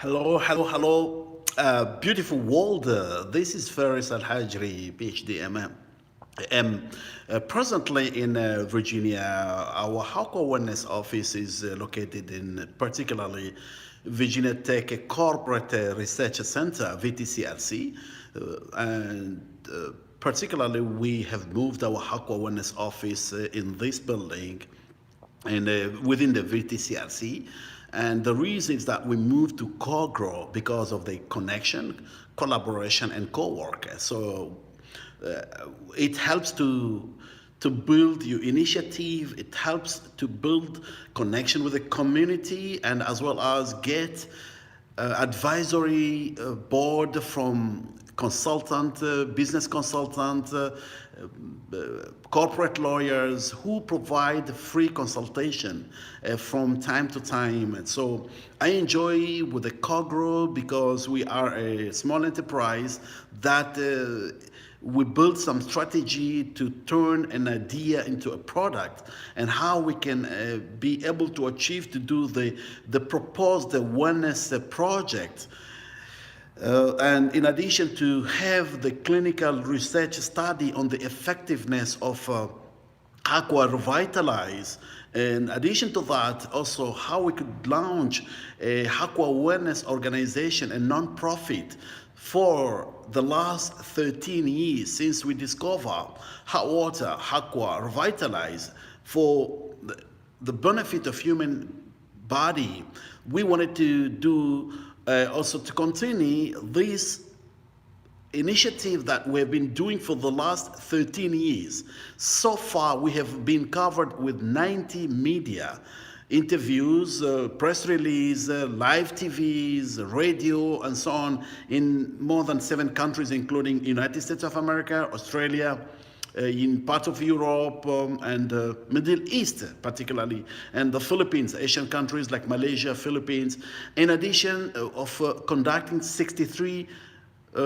Hello, beautiful world. This is Faris AlHajri, PhD MM. Presently in Virginia. Our Hawk Awareness office is located in particularly Virginia Tech Corporate Research Center, VTCRC, and particularly we have moved our Hawk Awareness office in this building and within the VTCRC. And the reason is that we moved to co-grow because of the connection, collaboration, and co-work. So uh, it helps to build your initiative. It helps to build connection with the community, and as well as get advisory board from consultant, business consultant, corporate lawyers who provide free consultation from time to time. And so I enjoy with the Cogro because we are a small enterprise that we build some strategy to turn an idea into a product, and how we can be able to achieve to do the proposed wellness project. And in addition to have the clinical research study on the effectiveness of Aqua Revitalize. In addition to that, also how we could launch a Aqua Awareness organization, a non-profit, for the last 13 years since we discovered hot water, Aqua Revitalize, for the benefit of human body. We wanted to do also to continue this initiative that we have been doing for the last 13 years. So far, we have been covered with 90 media interviews, press release, live TVs, radio, and so on in more than 7 countries, including United States of America, Australia, in part of Europe, and Middle East particularly, and the Philippines, Asian countries like Malaysia, Philippines. In addition of conducting 63,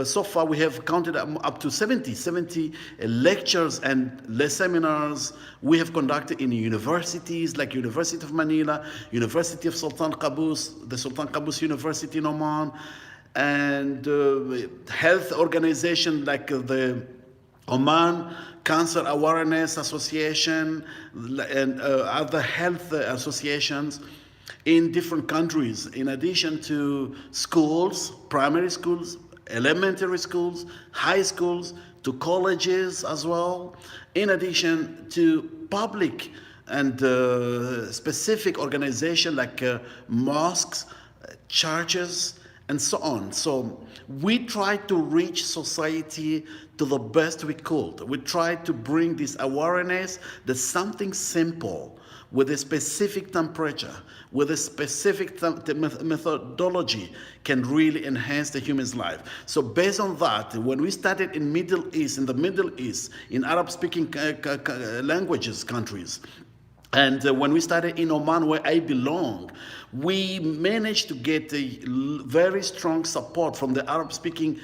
so far we have counted up to 70 lectures and seminars we have conducted in universities like University of Manila, University of Sultan Qaboos, the Sultan Qaboos University in Oman, and health organization like the Oman Cancer Awareness Association and other health associations in different countries, in addition to schools, primary schools, elementary schools, high schools, to colleges as well, in addition to public and specific organizations like mosques, churches, and so on. So we try to reach society to the best we could. We try to bring this awareness that something simple with a specific temperature, with a specific methodology can really enhance the human's life. So based on that, when we started in the Middle East, in Arab-speaking languages countries, and when we started in Oman, where I belong, we managed to get a very strong support from the Arab-speaking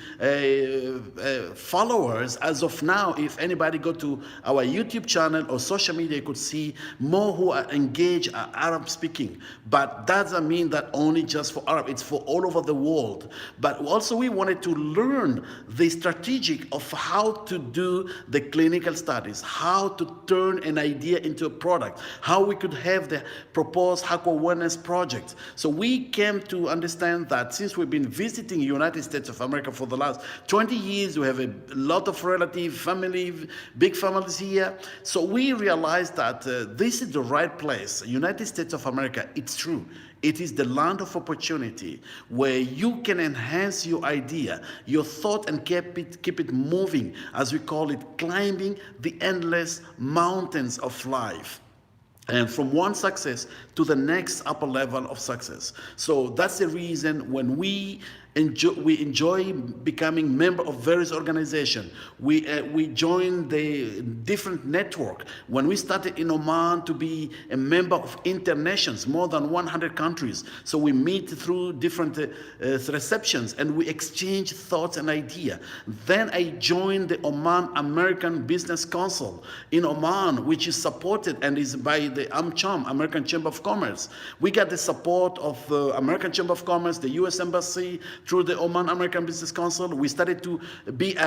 followers. As of now, if anybody go to our YouTube channel or social media, you could see more who are engaged are Arab-speaking. But that doesn't mean that only just for Arab, it's for all over the world. But also we wanted to learn the strategic of how to do the clinical studies, how to turn an idea into a product, how we could have the proposed Aqua Awareness project. So we came to understand that since we've been visiting United States of America for the last 20 years, we have a lot of relative family, big families here. So we realized that this is the right place. United States of America, it's true. It is the land of opportunity where you can enhance your idea, your thought, and keep it moving, as we call it, climbing the endless mountains of life. And from one success to the next upper level of success. So that's the reason when we We enjoy becoming member of various organizations. We join the different network. When we started in Oman to be a member of internations, more than 100 countries. So we meet through different receptions and we exchange thoughts and ideas. Then I joined the Oman American Business Council in Oman, which is supported and is by the AmCham, American Chamber of Commerce. We got the support of the American Chamber of Commerce, the U.S. Embassy, through the Oman American Business Council. We started to be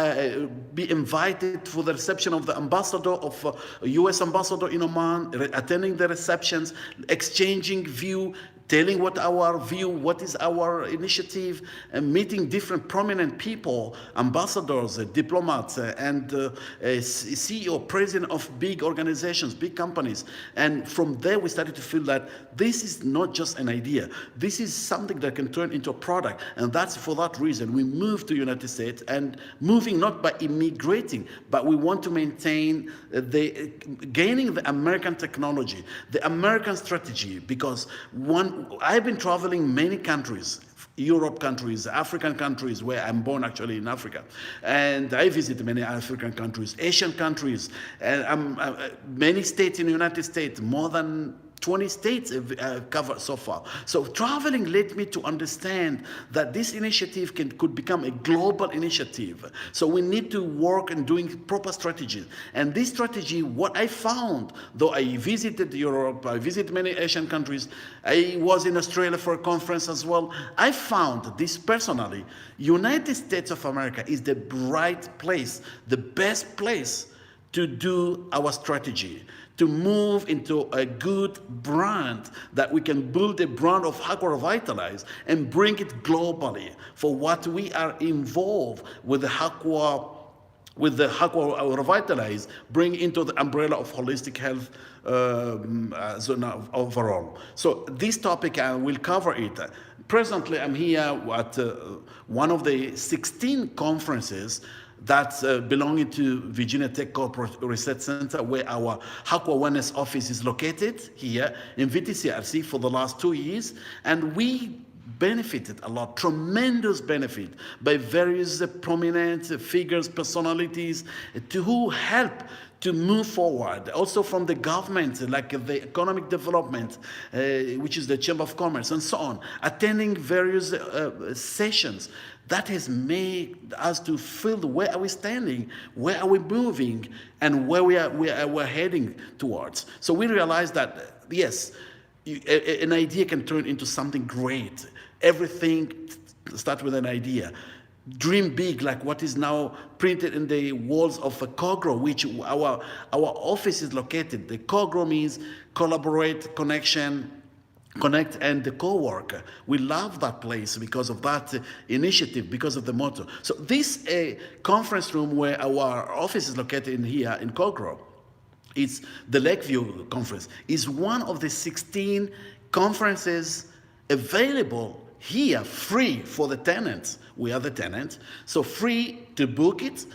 invited for the reception of the ambassador of U.S. ambassador in Oman, attending the receptions, exchanging view, telling what our view, what is our initiative, and meeting different prominent people, ambassadors, diplomats, and CEO, president of big organizations, big companies. And from there, we started to feel that this is not just an idea. This is something that can turn into a product. And that's for that reason we moved to the United States, and moving not by immigrating, but we want to maintain gaining the American technology, the American strategy, because I've been traveling many countries, Europe countries, African countries, where I'm born actually in Africa. And I visit many African countries, Asian countries, and many states in the United States, more than 20 states covered so far. So traveling led me to understand that this initiative could become a global initiative. So we need to work in doing proper strategies. And this strategy, what I found, though I visited Europe, I visited many Asian countries, I was in Australia for a conference as well, I found this personally, United States of America is the right place, the best place to do our strategy, to move into a good brand, that we can build a brand of AlHajri Revitalize and bring it globally for what we are involved with the AlHajri Revitalize, bring into the umbrella of holistic health overall. So this topic I will cover it. Presently, I'm here at one of the 16 conferences that's belonging to Virginia Tech Corporate Research Center, where our AlHajri Awareness Office is located here in VTCRC for the last 2 years. And we benefited a lot, tremendous benefit by various prominent figures, personalities who help to move forward. Also from the government, like the economic development, which is the Chamber of Commerce and so on, attending various sessions. That has made us to feel where are we standing, where are we moving, and where we're heading towards. So we realized that, yes, an idea can turn into something great. Everything starts with an idea. Dream big, like what is now printed in the walls of a COGRO, which our office is located. The COGRO means collaborate, connect, and the co-work. We love that place because of that initiative, because of the motto. So this conference room where our office is located in here in COGRO, it's the Lakeview Conference, is one of the 16 conferences available here, free for the tenants. We are the tenant, so free to book it.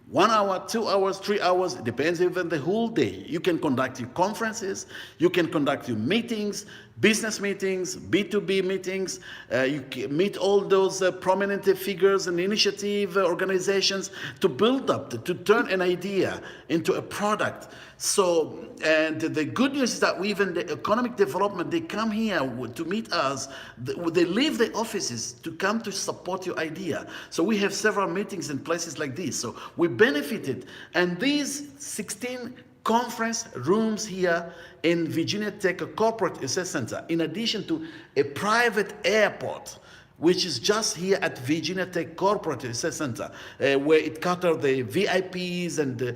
1 hour, 2 hours, 3 hours, it depends even the whole day. You can conduct your conferences, you can conduct your meetings, business meetings, B2B meetings. You can meet all those prominent figures and initiative organizations to build up, to turn an idea into a product. So, and the good news is that even the economic development, they come here to meet us. They leave the offices to come to support your idea. So we have several meetings in places like this. So we benefited. And these 16 conference rooms here in Virginia Tech Corporate Research Center, in addition to a private airport, which is just here at Virginia Tech Corporate Research Center, where it caters the VIPs and the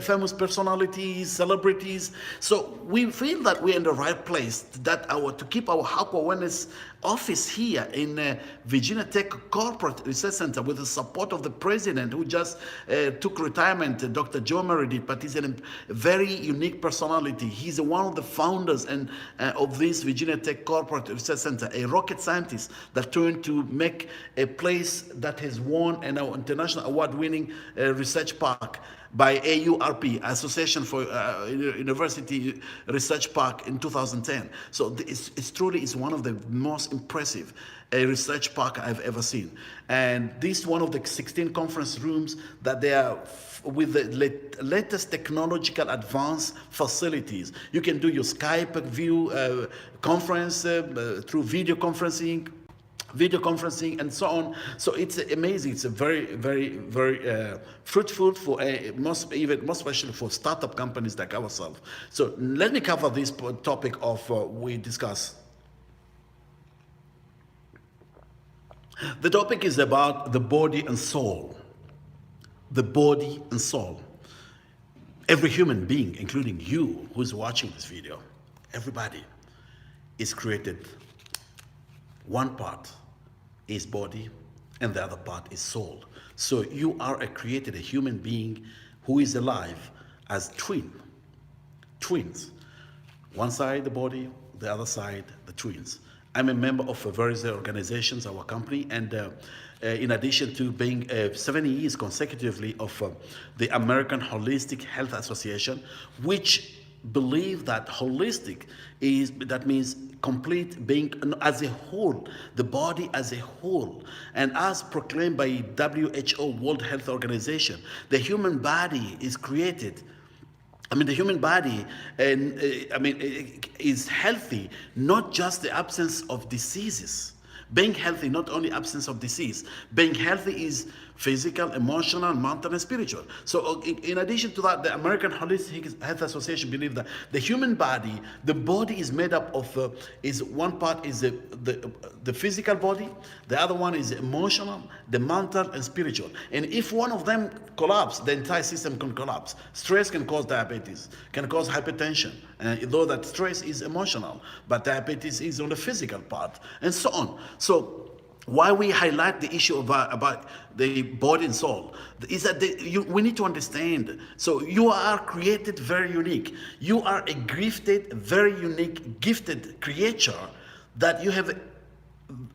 famous personalities, celebrities. So we feel that we're in the right place, that to keep our AlHajri Awareness Office here in Virginia Tech Corporate Research Center, with the support of the president, who just took retirement, Dr. Joe Meredith, but he's a very unique personality. He's one of the founders of this Virginia Tech Corporate Research Center, a rocket scientist that turned to make a place that has won an international award-winning research park. by AURP, Association for University Research Park, in 2010. So it's truly is one of the most impressive research park I've ever seen. And this is one of the 16 conference rooms that they are with the latest technological advanced facilities. You can do your Skype view conference through video conferencing, and so on. So it's amazing. It's a very, very, very fruitful for most especially for startup companies like ourselves. So let me cover this topic of we discuss. The topic is about the body and soul. The body and soul. Every human being, including you who's watching this video, everybody is created. One part is body and the other part is soul. So you are created a human being who is alive as twins. One side the body, the other side the twins. I'm a member of various organizations, our company, and in addition to being 70 years consecutively of the American Holistic Health Association, which believe that holistic that means complete being as a whole, the body as a whole. And as proclaimed by WHO, World Health Organization, the human body is created. The human body is healthy, not just the absence of diseases. Being healthy, not only absence of disease. Being healthy is physical, emotional, mental, and spiritual. So in addition to that, the American Holistic Health Association believes that the human body, the body is made up of, is one part is the physical body, the other one is emotional, the mental, and spiritual. And if one of them collapse, the entire system can collapse. Stress can cause diabetes, can cause hypertension, though that stress is emotional, but diabetes is on the physical part, and so on. So why we highlight the issue about the body and soul is that we need to understand. So you are created very unique. You are a gifted, very unique, gifted creature that you have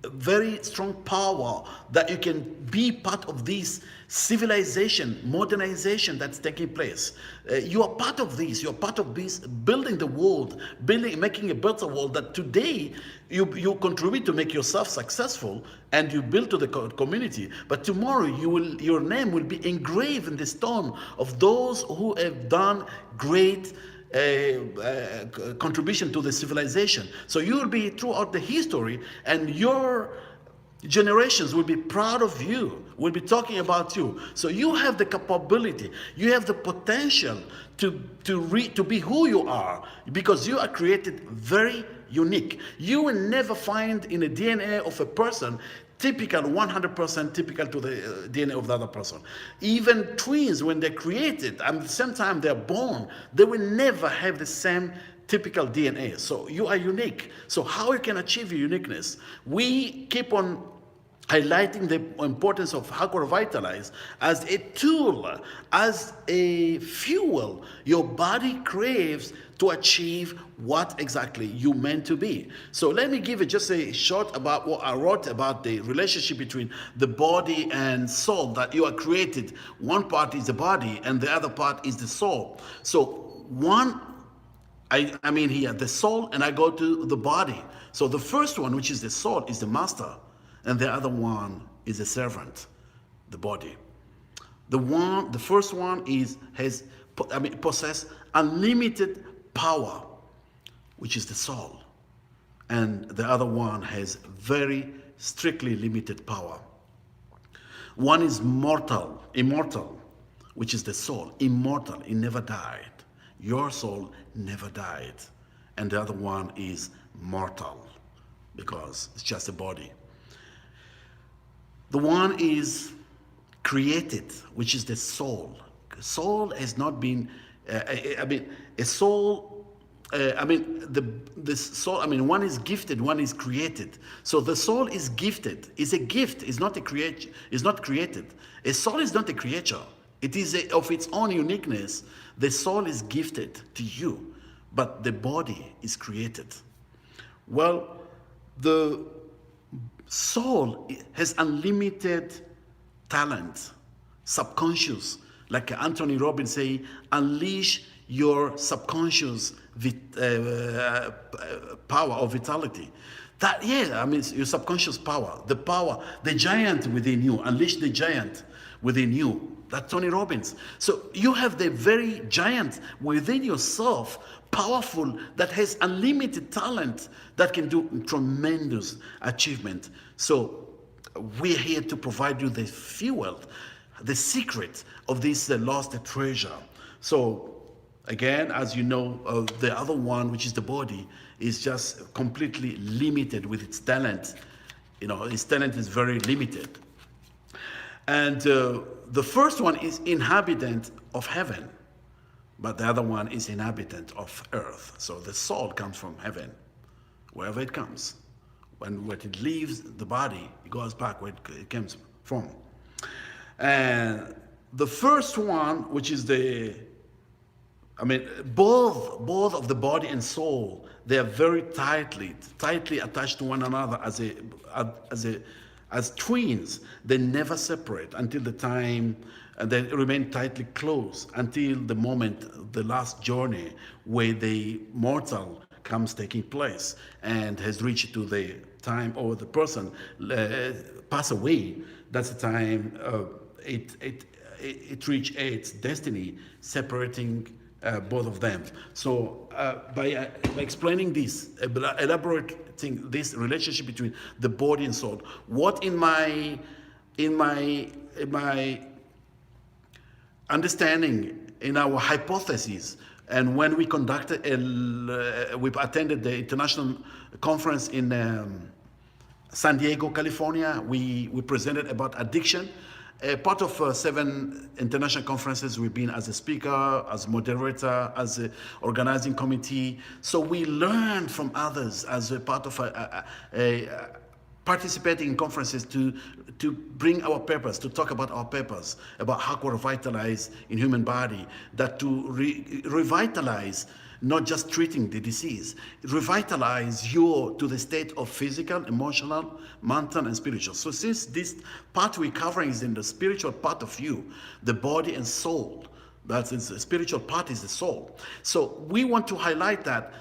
very strong power that you can be part of this civilization, modernization that's taking place. You are part of this. You are part of this, building the world, making a better world that today you contribute to make yourself successful and you build to the community. But tomorrow your name will be engraved in the stone of those who have done great contribution to the civilization. So you will be throughout the history, and your generations will be proud of you, will be talking about you. So you have the capability, you have the potential to be who you are, because you are created very unique. You will never find in the DNA of a person typical, 100% typical to the DNA of the other person. Even twins, when they're created, at the same time they're born, they will never have the same typical DNA. So you are unique. So how you can achieve your uniqueness? We keep on highlighting the importance of Revitalize as a tool, as a fuel your body craves to achieve what exactly you meant to be. So let me give you just a short about what I wrote about the relationship between the body and soul, that you are created. One part is the body and the other part is the soul. So I mean here, the soul, and I go to the body. So the first one, which is the soul, is the master, and the other one is the servant, the body. The first one possess unlimited power, which is the soul, and the other one has very strictly limited power. One is immortal, which is the soul, immortal, it never died. Your soul never died. And the other one is mortal, because it's just a body. The one is created, which is the soul. Soul has not been, the soul, one is gifted, one is created. So the soul is gifted, is a gift, is not created. A soul is not a creature. It is of its own uniqueness. The soul is gifted to you, but the body is created. Well, the soul has unlimited talent, subconscious, Like Anthony Robbins say, unleash your subconscious power or vitality. That, yeah, I mean, your subconscious power, the giant within you. Unleash the giant within you. That's Tony Robbins. So you have the very giant within yourself, powerful, that has unlimited talent, that can do tremendous achievement. So we're here to provide you the fuel, the secret of this lost treasure. So again, as you know, the other one, which is the body, is just completely limited with its talent. You know, its talent is very limited. And the first one is inhabitant of heaven, but the other one is inhabitant of earth. So the soul comes from heaven, wherever it comes. When it leaves the body, it goes back where it comes from. And the first one, which is both of the body and soul, they are very tightly attached to one another as twins. They never separate until the time, and they remain tightly close until the moment, the last journey, where the mortal comes taking place and has reached to the time, or the person pass away. That's the time it reach its destiny, separating both of them. So by explaining this, elaborating this relationship between the body and soul, what in my understanding, in our hypothesis, and when we conducted, we attended the international conference in San Diego, California, we presented about addiction. Part of 7 international conferences, we've been as a speaker, as moderator, as an organizing committee. So we learned from others as a part of participating in conferences to bring our purpose, to talk about our purpose, about how to revitalize in human body, that to revitalize, not just treating the disease, revitalize you to the state of physical, emotional, mental, and spiritual. So since this part we're covering is in the spiritual part of you, the body and soul, that's the spiritual part is the soul. So we want to highlight that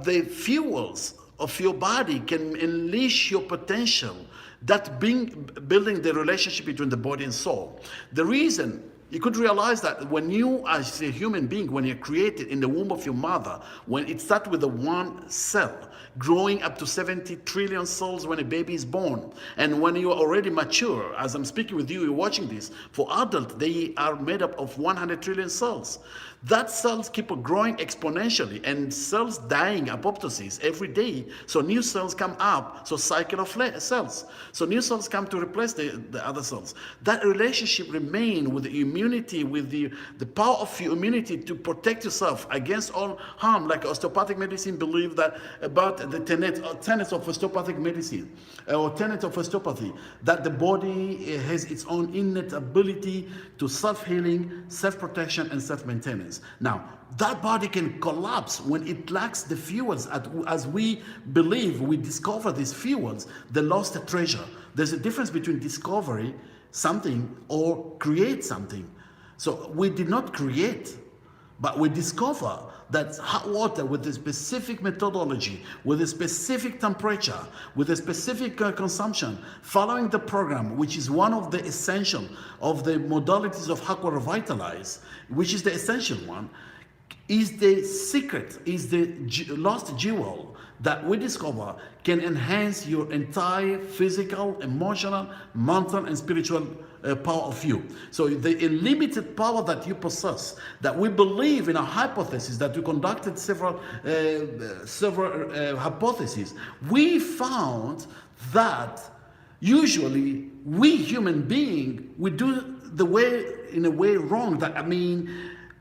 the fuels of your body can unleash your potential, that building the relationship between the body and soul. The reason you could realize that when you, as a human being, when you're created in the womb of your mother, when it starts with the one cell, growing up to 70 trillion cells when a baby is born, and when you are already mature, as I'm speaking with you, you're watching this, for adults, they are made up of 100 trillion cells. That cells keep growing exponentially, and cells dying, apoptosis, every day. So new cells come up, so cycle of cells. So new cells come to replace the other cells. That relationship remain with the immunity, with the power of your immunity to protect yourself against all harm, like osteopathic medicine believe that about the tenets of osteopathic medicine, or tenet of osteopathy, that the body has its own innate ability to self-healing, self-protection, and self-maintenance. Now, that body can collapse when it lacks the fuels. As we believe, we discover these fuels, the lost treasure. There's a difference between discovering something or create something. So we did not create, but we discover that hot water with a specific methodology, with a specific temperature, with a specific consumption, following the program, which is one of the essential of the modalities of Aqua Revitalize, which is the essential one, is the secret, is the lost jewel that we discover can enhance your entire physical, emotional, mental, and spiritual power of you. So the unlimited power that you possess, that we believe in a hypothesis, that we conducted several hypotheses, we found that usually we human being, we do in a way wrong. That, I mean,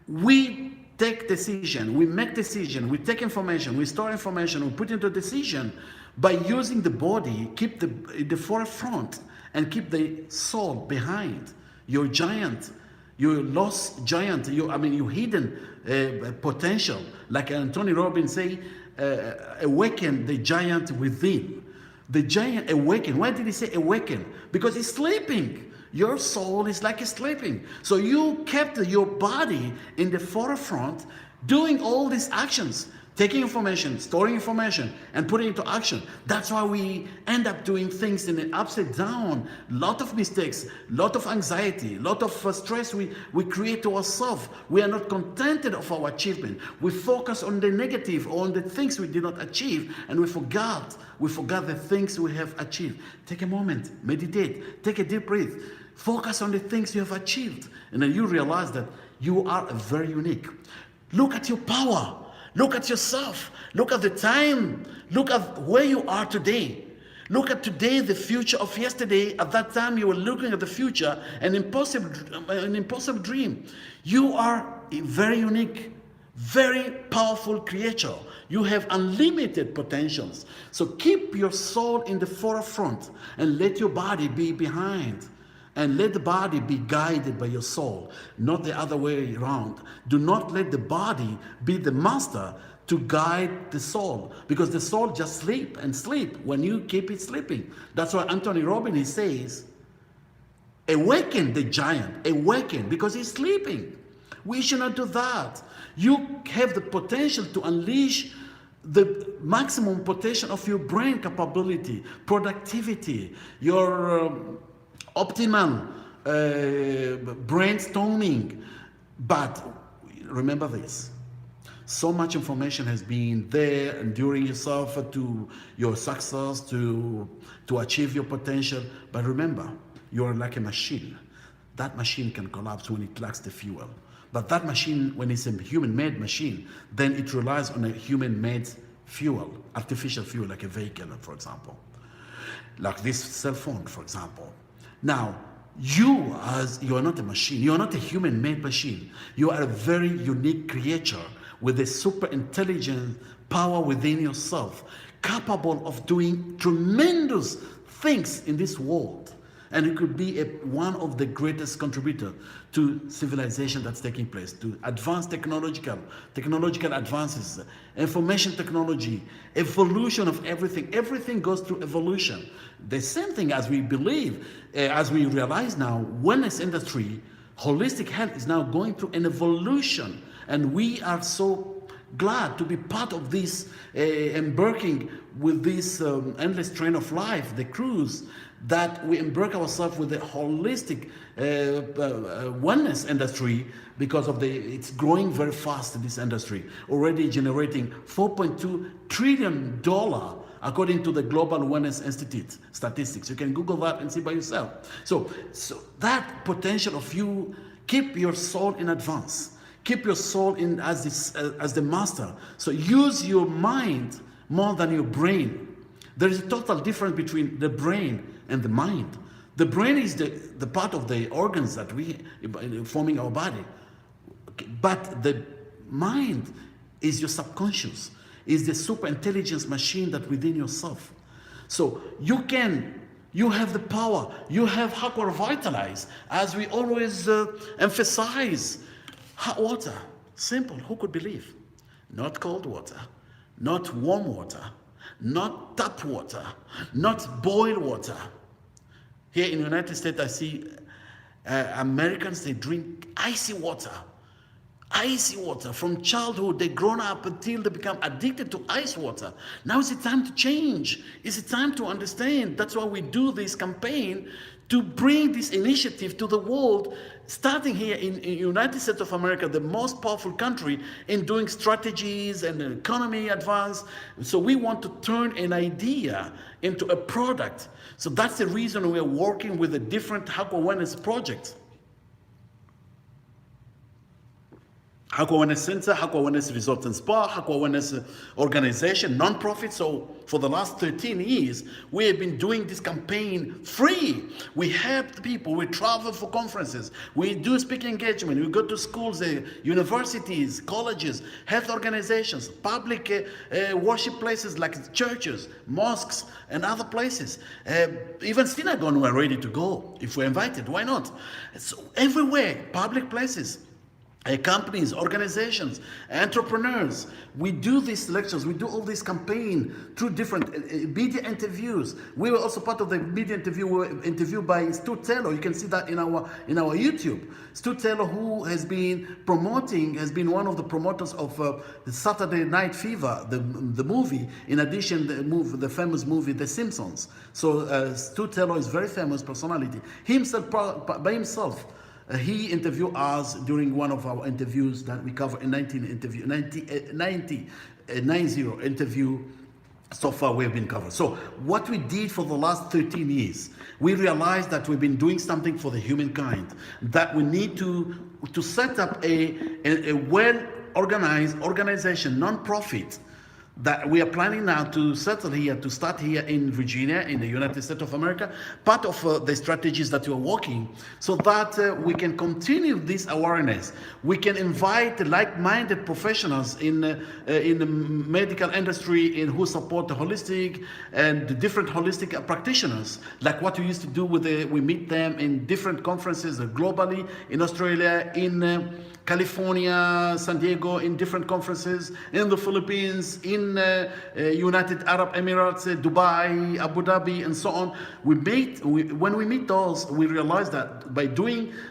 we take decision, we make decision, we take information, we store information, we put into decision by using the body, keep the forefront, and keep the soul behind. Your giant, your lost giant, your hidden potential. Like Anthony Robbins say, awaken the giant within. The giant awaken. Why did he say awaken? Because he's sleeping. Your soul is like sleeping. So you kept your body in the forefront doing all these actions, taking information, storing information, and putting it into action. That's why we end up doing things in an upside down. Lot of mistakes, lot of anxiety, lot of stress we create to ourselves. We are not contented of our achievement. We focus on the negative, on the things we did not achieve, and we forgot the things we have achieved. Take a moment, meditate, take a deep breath, focus on the things you have achieved, and then you realize that you are very unique. Look at your power. Look at yourself. Look at the time. Look at where you are today. Look at today, the future of yesterday. At that time, you were looking at the future, an impossible dream. You are a very unique, very powerful creature. You have unlimited potentials. So keep your soul in the forefront and let your body be behind. And let the body be guided by your soul, not the other way around. Do not let the body be the master to guide the soul, because the soul just sleep and sleep when you keep it sleeping. That's why Anthony Robbins says, awaken the giant, awaken, because he's sleeping. We should not do that. You have the potential to unleash the maximum potential of your brain capability, productivity, your optimal brainstorming. But remember this, so much information has been there enduring yourself to your success, to achieve your potential. But remember, you're like a machine. That machine can collapse when it lacks the fuel. But that machine, when it's a human-made machine, then it relies on a human-made fuel, artificial fuel, like a vehicle, for example. Like this cell phone, for example. Now, you are not a machine. You are not a human-made machine. You are a very unique creature with a super intelligent power within yourself, capable of doing tremendous things in this world. And it could be one of the greatest contributors to civilization that's taking place, to advanced technological advances, information technology, evolution of everything. Everything goes through evolution. The same thing as we believe, as we realize now, wellness industry, holistic health is now going through an evolution. And we are so glad to be part of this, embarking with this endless train of life, the cruise, that we embark ourselves with the holistic wellness industry, because of it's growing very fast in this industry, already generating $4.2 trillion according to the Global Wellness Institute statistics. You can Google that and see by yourself. So that potential of you, keep your soul in advance. Keep your soul in as the master. So use your mind more than your brain. There is a total difference between the brain and the mind. The brain is the part of the organs that we forming our body. But the mind is your subconscious, is the super intelligence machine that within yourself. So you have the power. You have Revitalize, as we always emphasize. Hot water, simple, who could believe? Not cold water, not warm water, not tap water, not boiled water. Here in the United States, I see Americans, they drink icy water. Icy water. From childhood, they grown up until they become addicted to ice water. Now it's the time to change. It's the time to understand. That's why we do this campaign, to bring this initiative to the world, starting here in United States of America, the most powerful country in doing strategies and economy advance. So we want to turn an idea into a product. So that's the reason we are working with the different health awareness projects. Health Awareness Center, Health Awareness Resort and Spa, Health Awareness Organization, non-profit. So for the last 13 years, we have been doing this campaign free. We help people, we travel for conferences, we do speaking engagement, we go to schools, universities, colleges, health organizations, public worship places like churches, mosques, and other places. Even synagogue, we're ready to go. If we're invited, why not? So everywhere, public places. companies, organizations, entrepreneurs. We do these lectures, we do all this campaign through different media interviews. We were also part of the media interview. We were interviewed by Stu Taylor. You can see that in our YouTube. Stu Taylor, who has been one of the promoters of the Saturday Night Fever, the movie. In addition, the famous movie The Simpsons. So Stu Taylor is a very famous personality. By himself. He interviewed us during one of our interviews that we covered in 90 interview. So far we have been covered. So what we did for the last 13 years, we realized that we've been doing something for the humankind, that we need to set up a well-organized organization, non-profit, that we are planning now to start here in Virginia, in the United States of America, part of the strategies that we are working, so that we can continue this awareness. We can invite like-minded professionals in the medical industry who support the holistic and the different holistic practitioners, like what we used to do we meet them in different conferences globally, in Australia, in California, San Diego, in different conferences, in the Philippines, in United Arab Emirates, Dubai, Abu Dhabi, and so on. When we meet those, we realize that by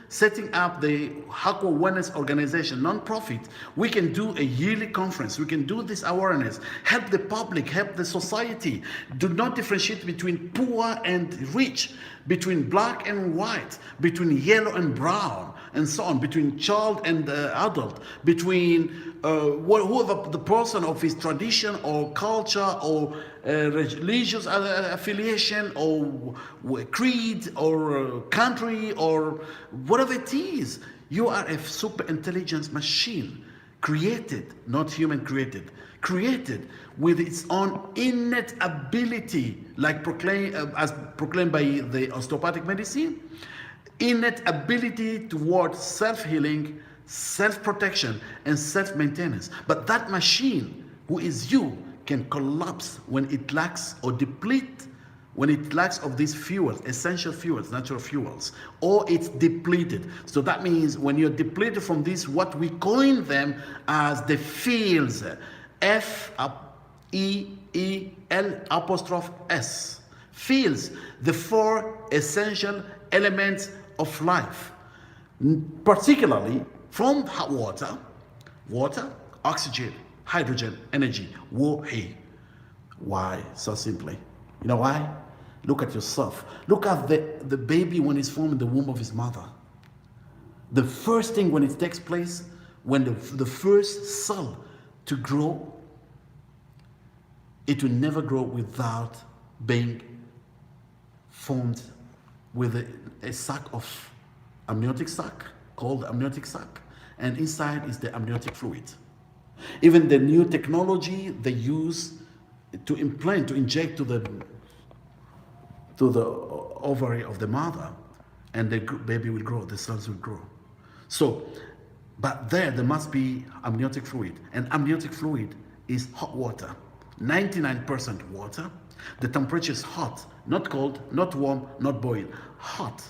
setting up the Hakwa Wellness Organization, non-profit, we can do a yearly conference. We can do this awareness, help the public, help the society. Do not differentiate between poor and rich, between black and white, between yellow and brown, and so on, between child and adult, between whoever the person of his tradition or culture or religious affiliation or creed or country or whatever it is. You are a super intelligence machine, created, not human created, created with its own innate ability, like as proclaimed by the osteopathic medicine, innate ability towards self-healing, self-protection, and self-maintenance. But that machine, who is you, can collapse when it lacks or deplete, when it lacks of these fuels, essential fuels, natural fuels, or it's depleted. So that means when you're depleted from these, what we coin them as the fields, F-E-E-L''S, fields, the four essential elements of life, particularly from hot water, oxygen, hydrogen, energy, wahi. Why? So simply. You know why? Look at yourself. Look at the baby when he's formed in the womb of his mother. The first thing when it takes place, when the first cell to grow, it will never grow without being formed with a sac of amniotic sac, called amniotic sac, and inside is the amniotic fluid. Even the new technology they use to inject to the ovary of the mother, and the baby will grow, the cells will grow. So, but there must be amniotic fluid, and amniotic fluid is hot water, 99% water. The temperature is hot, not cold, not warm, not boiled, hot,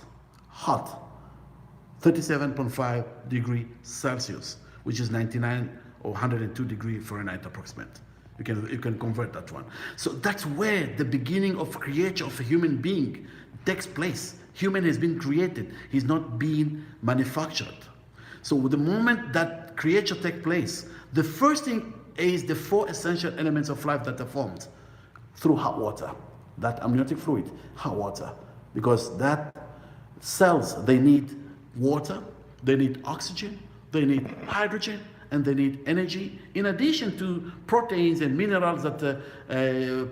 37.5 degrees Celsius, which is 99 or 102 degrees Fahrenheit approximate. You can convert that one. So that's where the beginning of creation of a human being takes place. Human has been created. He's not being manufactured. So the moment that creation takes place, the first thing is the four essential elements of life that are formed through hot water, that amniotic fluid, hot water, because that cells, they need water, they need oxygen, they need hydrogen, and they need energy, in addition to proteins and minerals that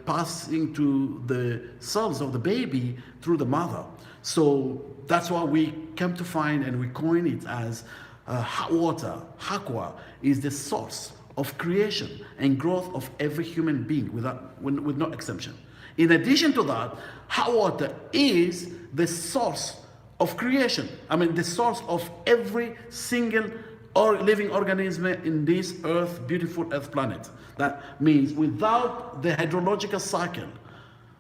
pass into the cells of the baby through the mother. So that's why we come to find, and we coin it as hot water, Hakwa, is the source of creation and growth of every human being with no exception. In addition to that, hot water is the source of creation. I mean, the source of every single living organism in this beautiful earth planet. That means without the hydrological cycle,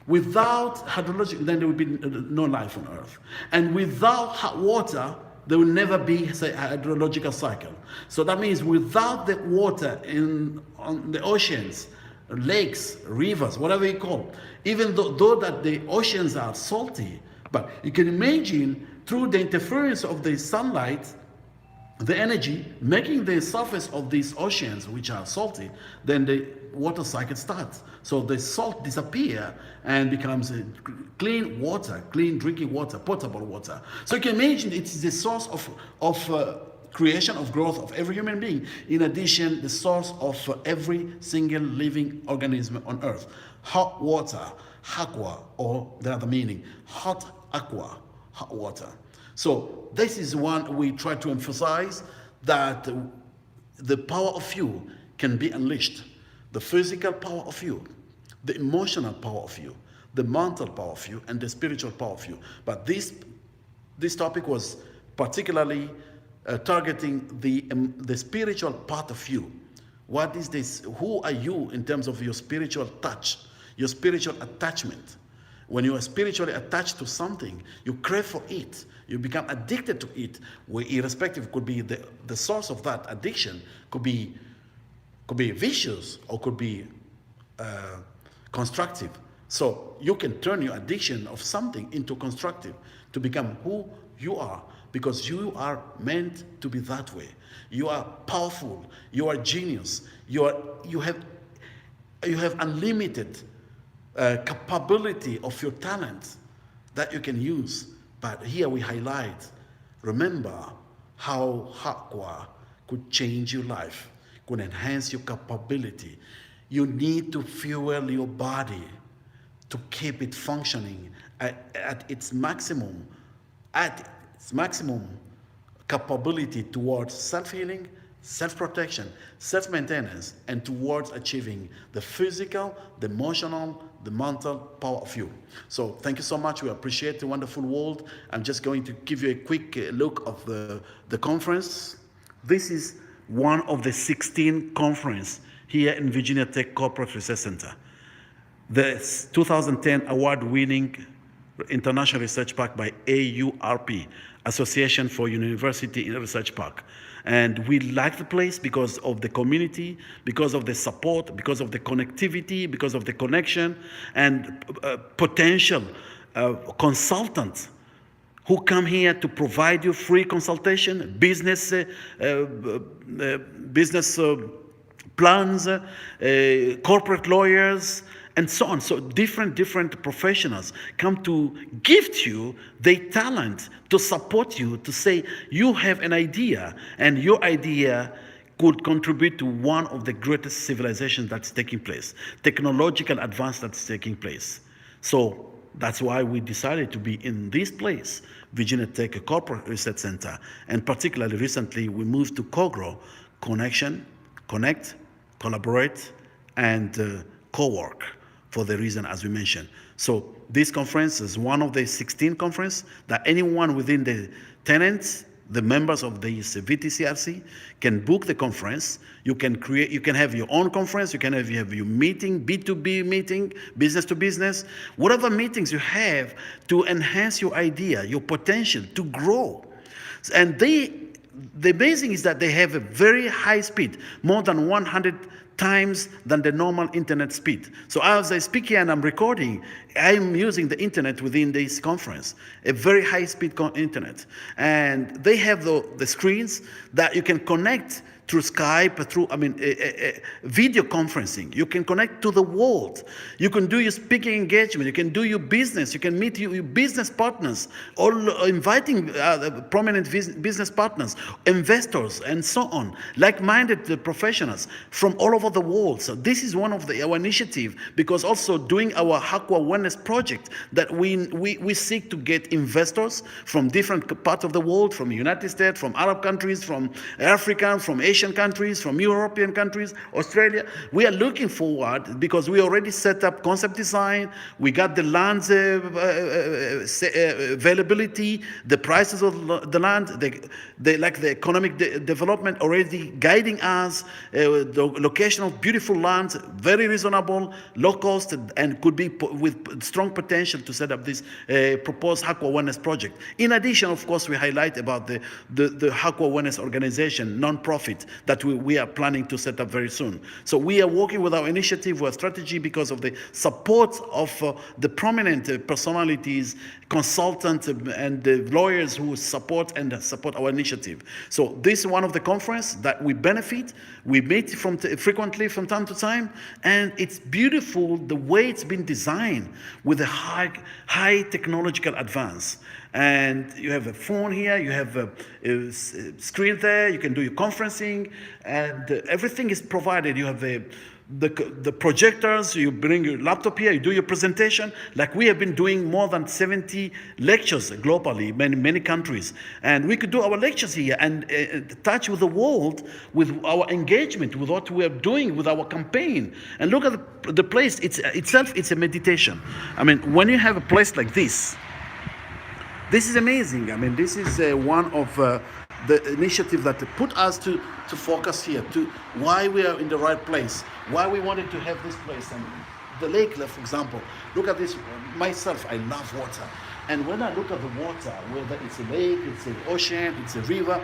then there would be no life on earth. And without hot water, there will never be, say, a hydrological cycle. So that means without the water on the oceans, lakes, rivers, whatever you call, even though that the oceans are salty, but you can imagine through the interference of the sunlight, the energy making the surface of these oceans, which are salty, then the water cycle starts. So the salt disappear and becomes a clean water, clean drinking water, potable water. So you can imagine it is the source of creation, of growth of every human being. In addition, the source of every single living organism on earth. Hot water, aqua, or the other meaning, hot aqua, hot water. So this is one we try to emphasize, that the power of you can be unleashed. The physical power of you, the emotional power of you, the mental power of you, and the spiritual power of you. But this topic was particularly targeting the spiritual part of you. What is this? Who are you in terms of your spiritual touch, your spiritual attachment? When you are spiritually attached to something, you crave for it. You become addicted to it. Irrespective, could be the source of that addiction could be vicious or could be constructive. So you can turn your addiction of something into constructive to become who you are, because you are meant to be that way. You are powerful. You are genius. You have unlimited capability of your talent that you can use. But here we highlight, remember how Hakwa could change your life, could enhance your capability. You need to fuel your body to keep it functioning at its maximum capability towards self-healing, self-protection, self-maintenance, and towards achieving the physical, the emotional, the mental power of you. So thank you so much. We appreciate the wonderful world. I'm just going to give you a quick look of the conference. This is one of the 16 conferences here in Virginia Tech Corporate Research Center. The 2010 award-winning International Research Park by AURP, Association for University in Research Park. And we like the place because of the community, because of the support, because of the connectivity, because of the connection, and potential consultants who come here to provide you free consultation, business plans, corporate lawyers, and so on. So different professionals come to gift you their talent, to support you, to say you have an idea, and your idea could contribute to one of the greatest civilizations that's taking place, technological advance that's taking place. So that's why we decided to be in this place, Virginia Tech Corporate Research Center, and particularly recently we moved to COGRO, connect, collaborate, and co-work, for the reason as we mentioned. So this conference is one of the 16 conferences that anyone within the tenants, the members of the VTCRC, can book the conference. You can have your own conference, you can have your meeting, B2B meeting, business to business, whatever meetings you have to enhance your idea, your potential to grow. And the amazing is that they have a very high speed, more than 100 times than the normal internet speed. So as I speak here and I'm recording, I'm using the internet within this conference, a very high speed internet. And they have the screens that you can connect through Skype, through video conferencing. You can connect to the world. You can do your speaking engagement. You can do your business. You can meet your business partners, or inviting prominent business partners, investors, and so on, like-minded professionals from all over the world. So this is one of our initiative, because also doing our Hakwa Wellness project, that we seek to get investors from different parts of the world, from the United States, from Arab countries, from Africa, from Asia, Asian countries, from European countries, Australia. We are looking forward because we already set up concept design. We got the lands availability, the prices of the land, like the economic development already guiding us. The location of beautiful lands, very reasonable, low cost, and could be with strong potential to set up this proposed Hakwa Awareness project. In addition, of course, we highlight about the Hakwa Awareness organization, non-profit, that we are planning to set up very soon. So we are working with our initiative, our strategy, because of the support of the prominent personalities, consultants, and the lawyers who support our initiative. So this is one of the conference that we benefit. We meet frequently from time to time, and it's beautiful the way it's been designed with a high technological advance. And you have a phone here, you have a screen there, you can do your conferencing, and everything is provided. You have the projectors, you bring your laptop here, you do your presentation. Like we have been doing more than 70 lectures globally, many countries. And we could do our lectures here and touch with the world with our engagement, with what we are doing with our campaign. And look at the place, it's a meditation. I mean, when you have a place like this is amazing. I mean, this is one of the initiative that put us to focus here, to why we are in the right place, why we wanted to have this place. And the lake, for example, look at this. Myself, I love water. And when I look at the water, whether it's a lake, it's an ocean, it's a river,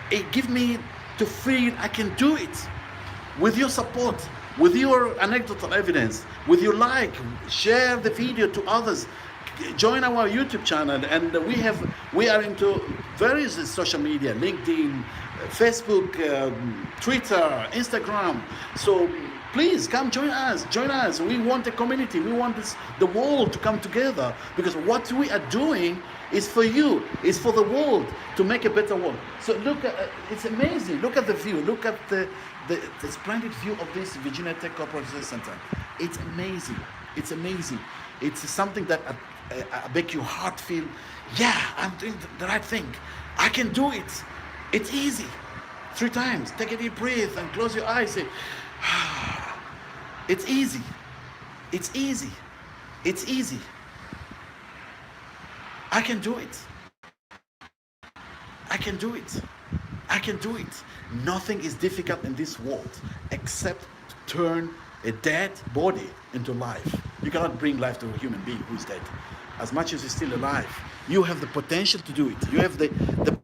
it gives me to feel I can do it. With your support, with your anecdotal evidence, with your share the video to others. Join our YouTube channel, and we are into various social media, LinkedIn, Facebook, Twitter, Instagram. So please come join us. We want a community. We want the world to come together, because what we are doing is for you, is for the world, to make a better world. So look at it's amazing. Look at the view. Look at the splendid view of this Virginia Tech Corporate Center. It's amazing. It's amazing. It's something that make your heart feel, yeah, I'm doing the right thing. I can do it. It's easy. 3 times. Take a deep breath and close your eyes. Say, it's easy. It's easy. It's easy. I can do it. I can do it. I can do it. Nothing is difficult in this world except to turn a dead body into life. You cannot bring life to a human being who is dead. As much as he's still alive, you have the potential to do it. You have the